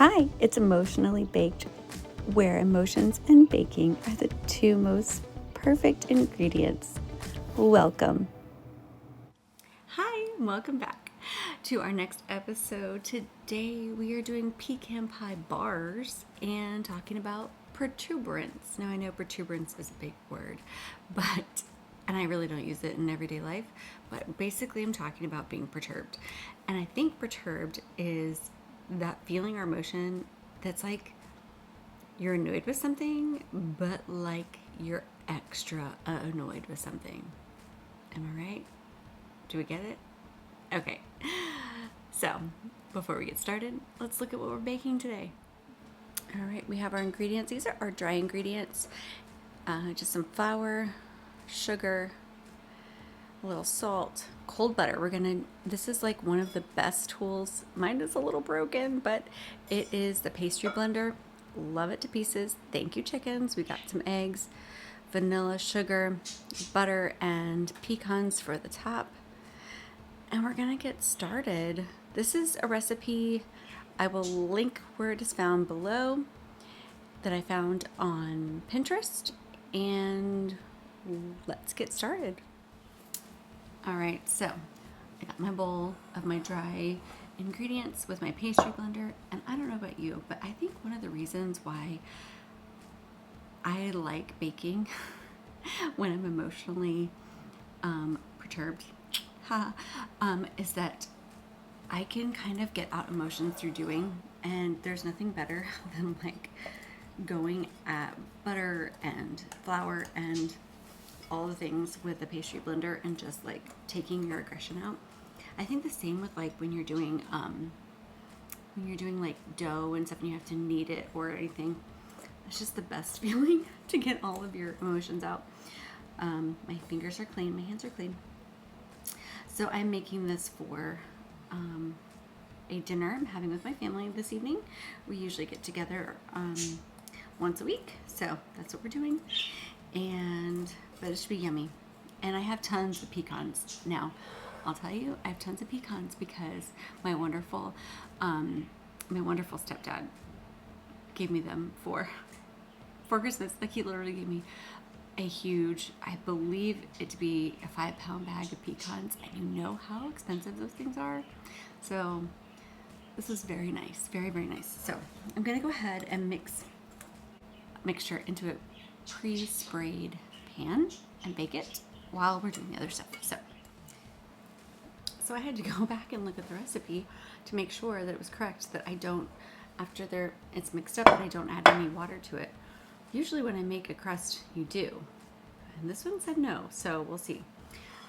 Hi, it's Emotionally Baked, where emotions and baking are the two most perfect ingredients. Welcome. Hi, and welcome back to our next episode. Today we are doing Pecan Pie Bars and talking about protuberance. Now I know protuberance is a big word, and I really don't use it in everyday life, but basically I'm talking about being perturbed. And I think perturbed is that feeling or emotion that's like you're annoyed with something, but like you're extra annoyed with something. Am I right? Do we get it? Okay. So, before we get started, let's look at what we're baking today. All right, we have our ingredients. These are our dry ingredients. Just some flour, sugar, a little salt, cold butter. This is like one of the best tools. Mine is a little broken, but it is the pastry blender. Love it to pieces. Thank you, chickens. We got some eggs, vanilla, sugar, butter, and pecans for the top. And we're gonna get started. This is a recipe I will link where it is found below that I found on Pinterest, and let's get started. All right, so I got my bowl of my dry ingredients with my pastry blender, and I don't know about you, but I think one of the reasons why I like baking when I'm emotionally perturbed is that I can kind of get out emotions through doing, and there's nothing better than like going at butter and flour and all the things with the pastry blender and just like taking your aggression out. I think the same with like when you're doing like dough and stuff and you have to knead it or anything. It's just the best feeling to get all of your emotions out. My fingers are clean, my hands are clean. So I'm making this for a dinner I'm having with my family this evening. We usually get together once a week, so that's what we're doing. But it should be yummy. And I have tons of pecans. Now, I'll tell you, I have tons of pecans because my wonderful stepdad gave me them for Christmas. Like, he literally gave me a huge, I believe it to be a 5-pound bag of pecans, and you know how expensive those things are. So this was very nice, very, very nice. So I'm gonna go ahead and mix mixture into a pre-sprayed pan and bake it while we're doing the other stuff. So I had to go back and look at the recipe to make sure that it was correct, that I don't, after it's mixed up, that I don't add any water to it. Usually when I make a crust, you do. And this one said no, so we'll see.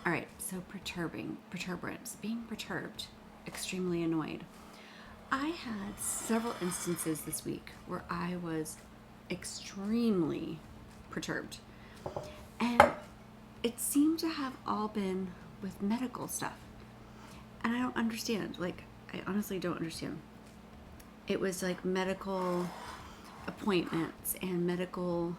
All right, so perturbance, being perturbed, extremely annoyed. I had several instances this week where I was extremely perturbed. And it seemed to have all been with medical stuff. And I don't understand. Like, I honestly don't understand. It was like medical appointments and medical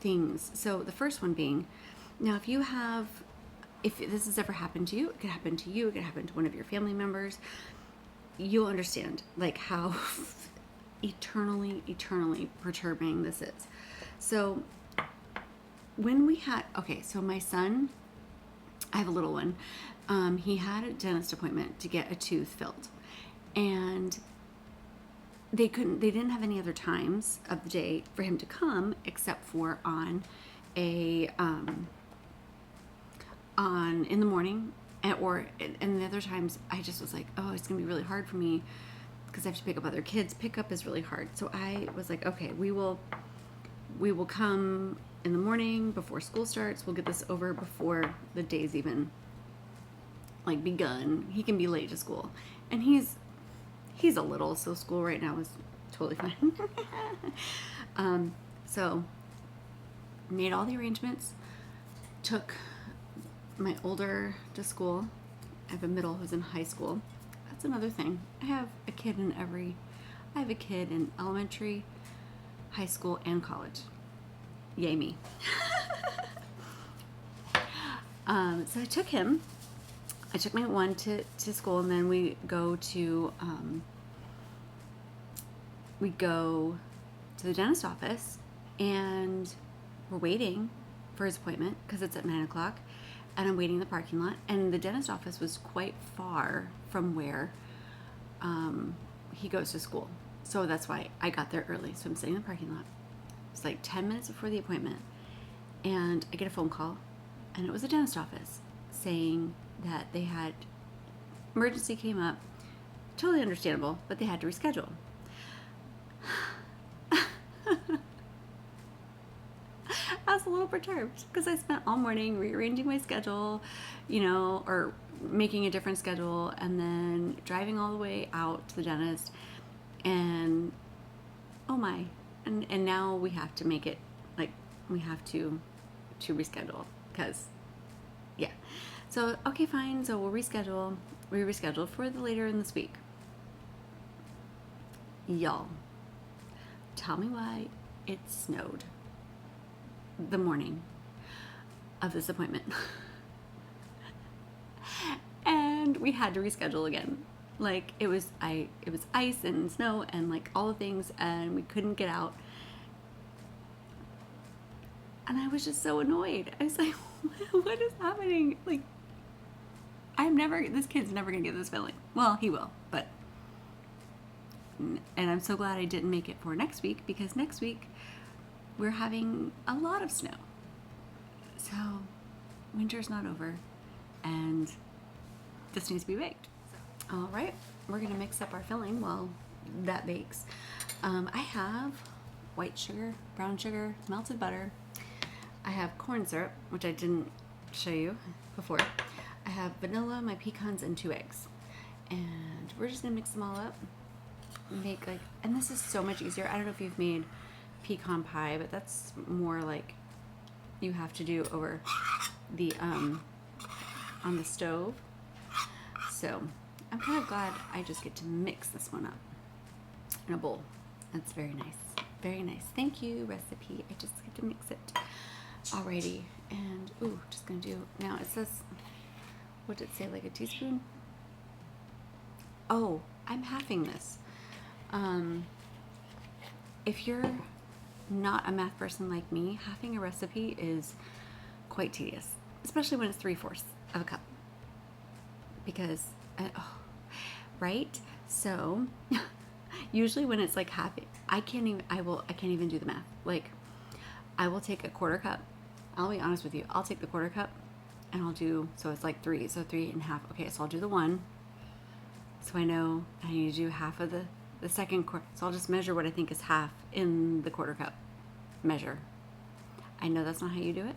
things. So the first one being, now if this has ever happened to you, it could happen to you, it could happen to one of your family members, you'll understand like how eternally perturbing this is. So so my son, I have a little one, he had a dentist appointment to get a tooth filled, and they didn't have any other times of the day for him to come except for on in the morning, and the other times I just was like, oh, it's gonna be really hard for me because I have to pick up other kids. Pickup is really hard. So I was like, okay, we will come in the morning before school starts. We'll get this over before the day's even like begun. He can be late to school, and he's a little, so school right now is totally fine. So made all the arrangements, took my older to school. I have a middle who's in high school. That's another thing. I have a kid in elementary, high school, and college. Yay me. So I took my one to school, and then we go to we go to the dentist office and we're waiting for his appointment because it's at 9 o'clock, and I'm waiting in the parking lot, and the dentist office was quite far from where he goes to school. So that's why I got there early. So I'm sitting in the parking lot. It's like 10 minutes before the appointment, and I get a phone call, and it was the dentist office saying that they had emergency came up. Totally understandable, but they had to reschedule. I was a little perturbed because I spent all morning rearranging my schedule, or making a different schedule, and then driving all the way out to the dentist, and oh my, and now we have to make it, like, we have to reschedule because, yeah. So, okay, fine, so we'll reschedule. We rescheduled for the later in this week. Y'all, tell me why it snowed the morning of this appointment. And we had to reschedule again. Like, it was ice and snow and like all the things, and we couldn't get out. And I was just so annoyed. I was like, what is happening? Like, this kid's never gonna get this feeling. Well, he will, but, and I'm so glad I didn't make it for next week, because next week we're having a lot of snow. So winter's not over, and this needs to be baked. All right, we're gonna mix up our filling while that bakes. I have white sugar, brown sugar, melted butter. I have corn syrup, which I didn't show you before. I have vanilla, my pecans, and 2 eggs. And we're just gonna mix them all up. Make and this is so much easier. I don't know if you've made pecan pie, but that's more like you have to do over the on the stove. So I'm kind of glad I just get to mix this one up in a bowl. That's very nice. Very nice. Thank you, recipe. I just get to mix it. Alrighty. And just gonna do, now it says, what did it say, like a teaspoon? Oh, I'm halving this. If you're not a math person like me, halving a recipe is quite tedious, especially when it's 3/4 of a cup. Because, right? So, usually when it's like half, I can't even do the math. Like, I will take a 1/4 cup. I'll be honest with you. I'll take the 1/4 cup and I'll do, so it's like 3, so 3.5. Okay, so I'll do the 1. So I know I need to do half of the second quarter. So I'll just measure what I think is half in the 1/4 cup measure. I know that's not how you do it,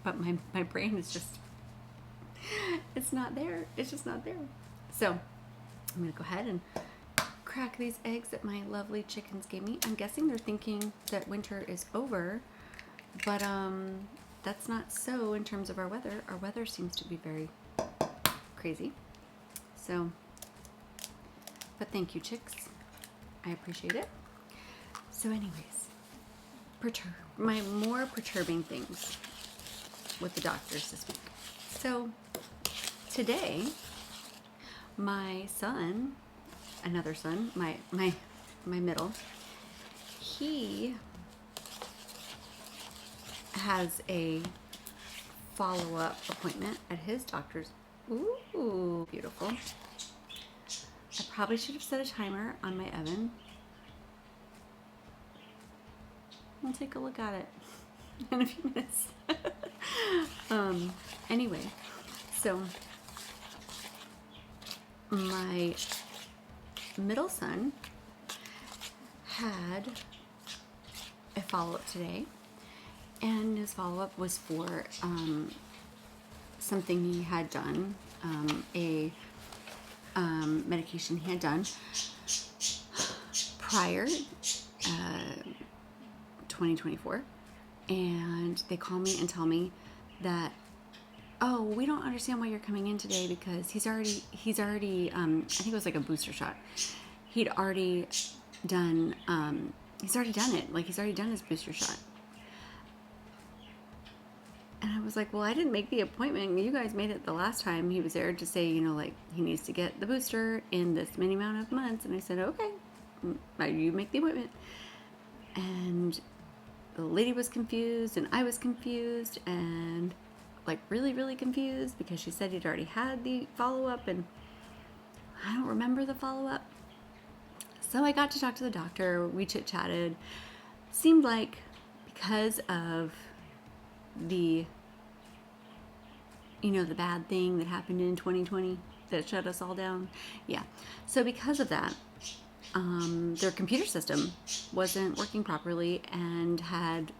but my brain is just, it's not there. It's just not there. So I'm gonna go ahead and crack these eggs that my lovely chickens gave me. I'm guessing they're thinking that winter is over, but that's not so in terms of our weather. Our weather seems to be very crazy. So, but thank you, chicks. I appreciate it. So anyways, my more perturbing things with the doctors this week. So today, my son, another son, my middle, he has a follow-up appointment at his doctor's. Ooh, beautiful. I probably should have set a timer on my oven. We'll take a look at it in a few minutes. Anyway, so my middle son had a follow-up today, and his follow-up was for something he had done, a medication he had done prior 2024, and they call me and tell me that, oh, we don't understand why you're coming in today, because he's already I think it was like a booster shot. He's already done it. Like, he's already done his booster shot. And I was like, well, I didn't make the appointment. You guys made it the last time he was there to say, like, he needs to get the booster in this many amount of months. And I said, okay. You make the appointment. And the lady was confused, and I was confused, and like really, really confused, because she said he'd already had the follow-up, and I don't remember the follow-up. So I got to talk to the doctor. We chit-chatted. Seemed like because of the, the bad thing that happened in 2020 that shut us all down. Yeah. So because of that, their computer system wasn't working properly and had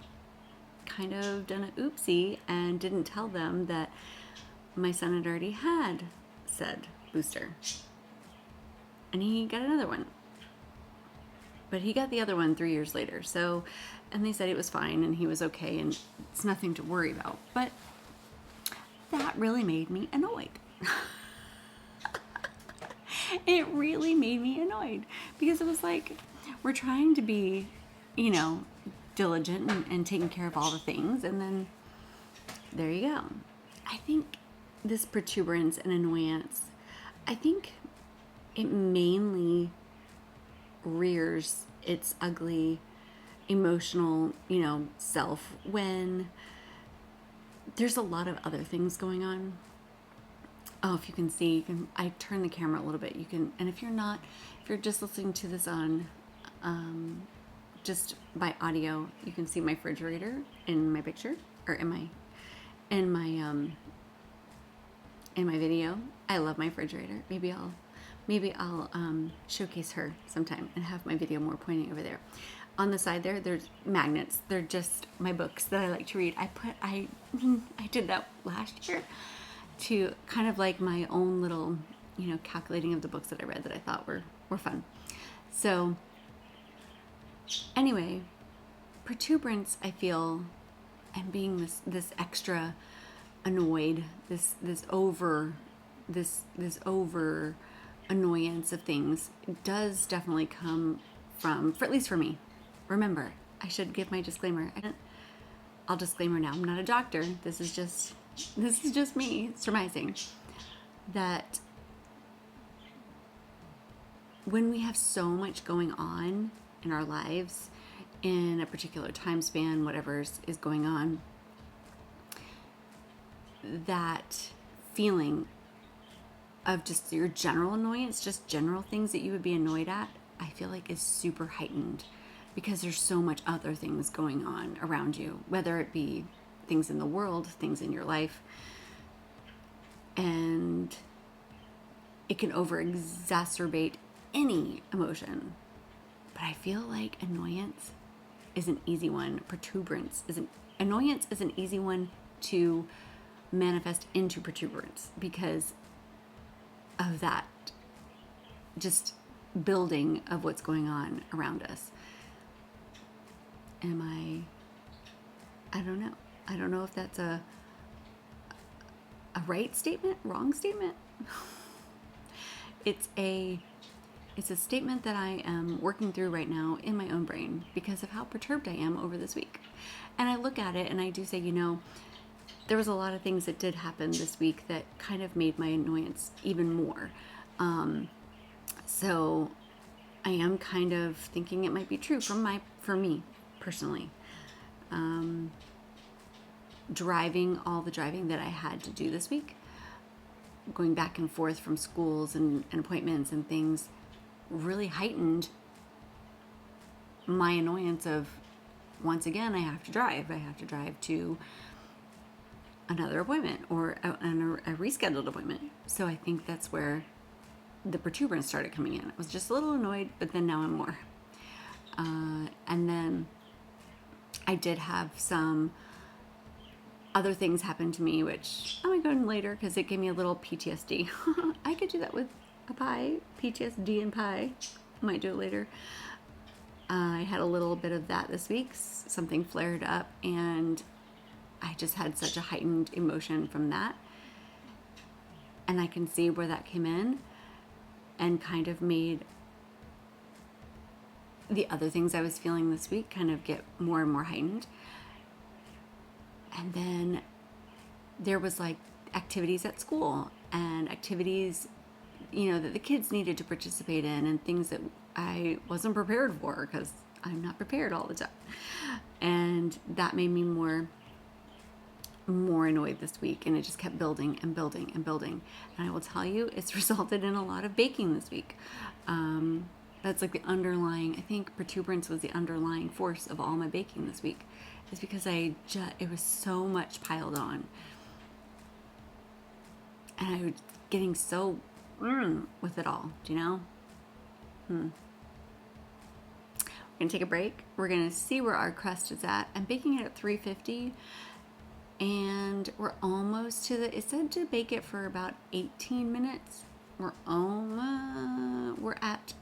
kind of done an oopsie and didn't tell them that my son had already had said booster. And he got another one. But he got the other one 3 years later. So, and they said it was fine and he was okay and it's nothing to worry about. But that really made me annoyed. It really made me annoyed because it was like, we're trying to be, diligent and taking care of all the things. And then there you go. I think this protuberance and annoyance, I think it mainly rears its ugly emotional, self when there's a lot of other things going on. Oh, if you can see, I turn the camera a little bit. You can, and if you're just listening to this on, just by audio, you can see my refrigerator in my picture, or in my video. I love my refrigerator. Maybe I'll showcase her sometime and have my video more pointing over there. On the side there's magnets. They're just my books that I like to read. I did that last year to kind of like my own little, calculating of the books that I read that I thought were fun. So anyway, protuberance, I feel, and being this extra annoyed, this over annoyance of things does definitely come from, at least for me. Remember, I should give my disclaimer. I'll disclaimer now. I'm not a doctor. This is just me surmising that when we have so much going on in our lives in a particular time span, whatever is going on, that feeling of just your general annoyance, just general things that you would be annoyed at, I feel like is super heightened because there's so much other things going on around you, whether it be things in the world, things in your life, and it can over-exacerbate any emotion. But I feel like annoyance is an easy one. Annoyance is an easy one to manifest into protuberance because of that just building of what's going on around us. I don't know. I don't know if that's a right statement, wrong statement. It's a statement that I am working through right now in my own brain because of how perturbed I am over this week. And I look at it and I do say, there was a lot of things that did happen this week that kind of made my annoyance even more. So I am kind of thinking it might be true for me personally. All the driving that I had to do this week, going back and forth from schools and appointments and things, really heightened my annoyance of, once again, I have to drive to another appointment or a rescheduled appointment. So I think that's where the protuberance started coming in. I was just a little annoyed, but then now I'm more. And then I did have some other things happen to me, which I might go in later because it gave me a little PTSD. I could do that with a pie, PTSD and pie. Might do it later. I had a little bit of that this week. Something flared up and I just had such a heightened emotion from that. And I can see where that came in and kind of made the other things I was feeling this week kind of get more and more heightened. And then there was like activities at school and activities, that the kids needed to participate in and things that I wasn't prepared for, because I'm not prepared all the time. And that made me more annoyed this week, and it just kept building and building and building. And I will tell you, it's resulted in a lot of baking this week. That's like the underlying, I think protuberance was the underlying force of all my baking this week, is because it was so much piled on. And I was getting so with it all, do you know? We're gonna take a break. We're gonna see where our crust is at. I'm baking it at 350, and we're almost to it said to bake it for about 18 minutes. We're at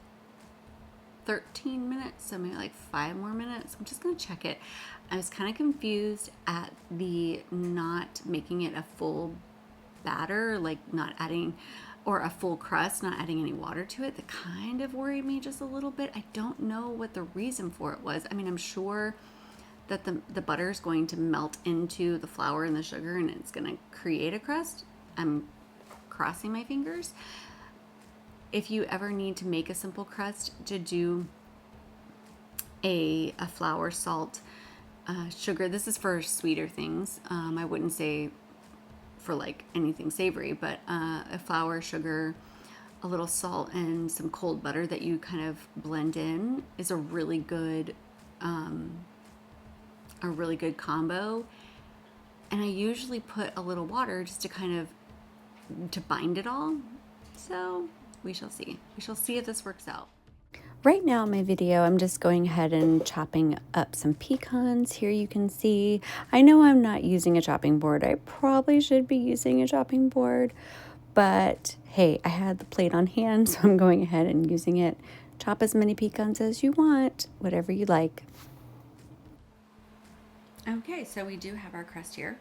13 minutes, so maybe like 5 more minutes. I'm just gonna check it. I was kind of confused at the not making it a full batter, like not adding, or a full crust, not adding any water to it. That kind of worried me just a little bit. I don't know what the reason for it was. I mean, I'm sure that the butter is going to melt into the flour and the sugar, and it's going to create a crust. I'm crossing my fingers. If you ever need to make a simple crust, to do a flour, salt, sugar. This is for sweeter things. I wouldn't say for like anything savory, but a flour, sugar, a little salt, and some cold butter that you kind of blend in is a really good combo. And I usually put a little water just to kind of to bind it all. So we shall see. We shall see if this works out. Right now in my video, I'm just going ahead and chopping up some pecans. Here you can see, I know I'm not using a chopping board. I probably should be using a chopping board, but hey, I had the plate on hand, so I'm going ahead and using it. Chop as many pecans as you want, whatever you like. Okay, so we do have our crust here.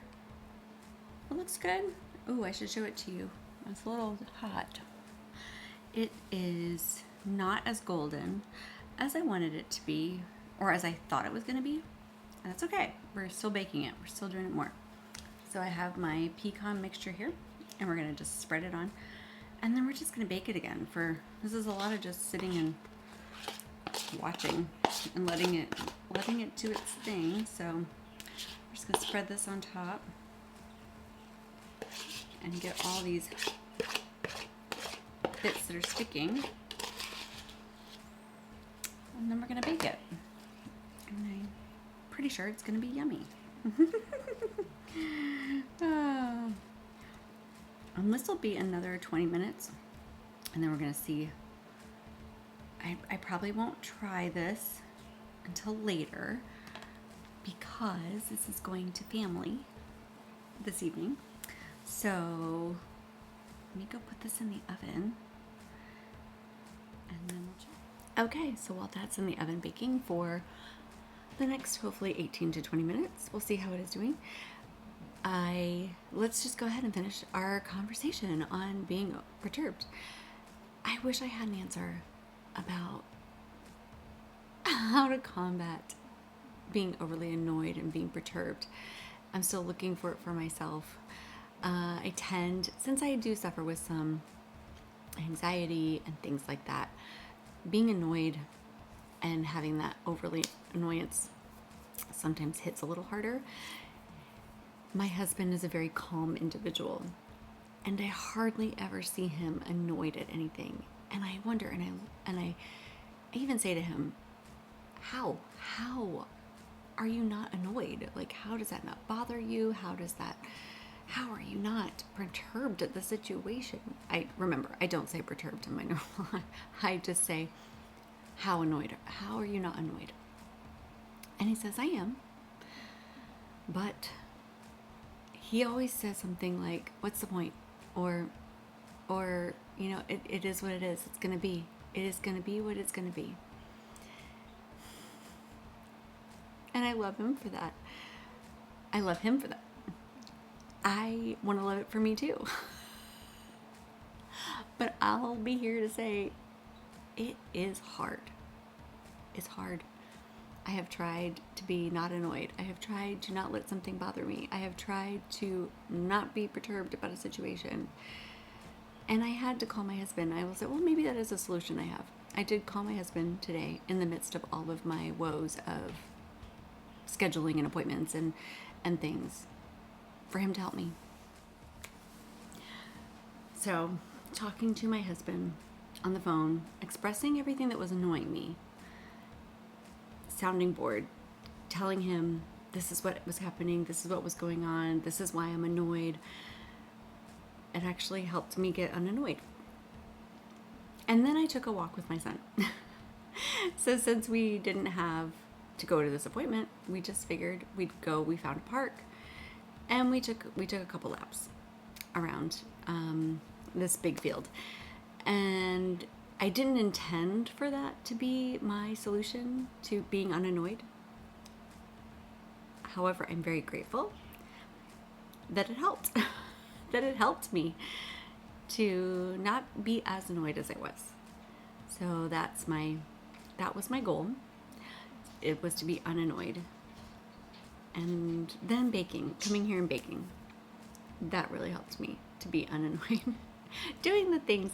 It looks good. Oh, I should show it to you. It's a little hot. It is not as golden as I wanted it to be, or as I thought it was going to be. And that's okay. We're still baking it. We're still doing it more. So I have my pecan mixture here, and we're going to just spread it on. And then we're just going to bake it again this is a lot of just sitting and watching and letting it do its thing. So we're just going to spread this on top and get all these bits that are sticking. And then we're going to bake it. And I'm pretty sure it's going to be yummy. And this will be another 20 minutes. And then we're going to see. I probably won't try this until later, because this is going to family this evening. So let me go put this in the oven. And then we'll check. Okay, so while that's in the oven baking for the next hopefully 18 to 20 minutes, we'll see how it is doing. Let's just go ahead and finish our conversation on being perturbed. I wish I had an answer about how to combat being overly annoyed and being perturbed. I'm still looking for it for myself. Since I do suffer with some anxiety and things like that, being annoyed and having that overly annoyance sometimes hits a little harder. My husband is a very calm individual, and I hardly ever see him annoyed at anything. And I wonder, and I even say to him, how are you not annoyed? Like, how does that not bother you? How are you not perturbed at the situation? I don't say perturbed in my normal life. I just say, how are you not annoyed? And he says, I am. But he always says something like, what's the point? Or, it is what it is. It is going to be what it's going to be. And I love him for that. I love him for that. I want to love it for me too. But I'll be here to say it is hard. It's hard. I have tried to be not annoyed. I have tried to not let something bother me. I have tried to not be perturbed about a situation. And I had to call my husband. I will say, well, maybe that is a solution I have. I did call my husband today in the midst of all of my woes of scheduling and appointments and things for him to help me. So, talking to my husband on the phone, expressing everything that was annoying me, sounding board, telling him this is what was happening, this is what was going on, this is why I'm annoyed. It actually helped me get unannoyed. And then I took a walk with my son. So since we didn't have to go to this appointment, we just figured we'd go. We found a park, and we took a couple laps around this big field. And I didn't intend for that to be my solution to being unannoyed. However, I'm very grateful that it helped. That it helped me to not be as annoyed as I was. So that was my goal. It was to be unannoyed. And then baking, coming here and baking, that really helped me to be unannoyed. Doing the things,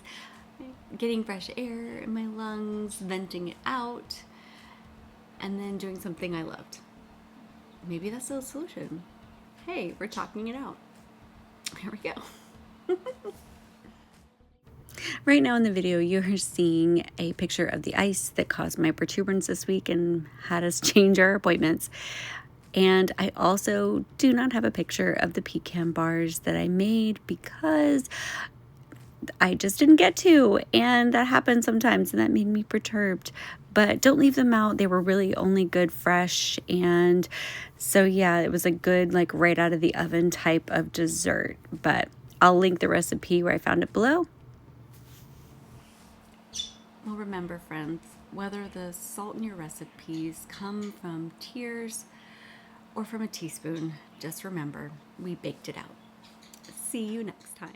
getting fresh air in my lungs, venting it out, and then doing something I loved. Maybe that's the solution. Hey, we're talking it out. Here we go. Right now in the video, you're seeing a picture of the ice that caused my protuberance this week and had us change our appointments. And I also do not have a picture of the pecan bars that I made because I just didn't get to. And that happens sometimes, and that made me perturbed. But don't leave them out. They were really only good fresh. And so, yeah, it was a good, like, right out of the oven type of dessert. But I'll link the recipe where I found it below. Well, remember, friends, whether the salt in your recipes come from tears or from a teaspoon, just remember, we baked it out. See you next time.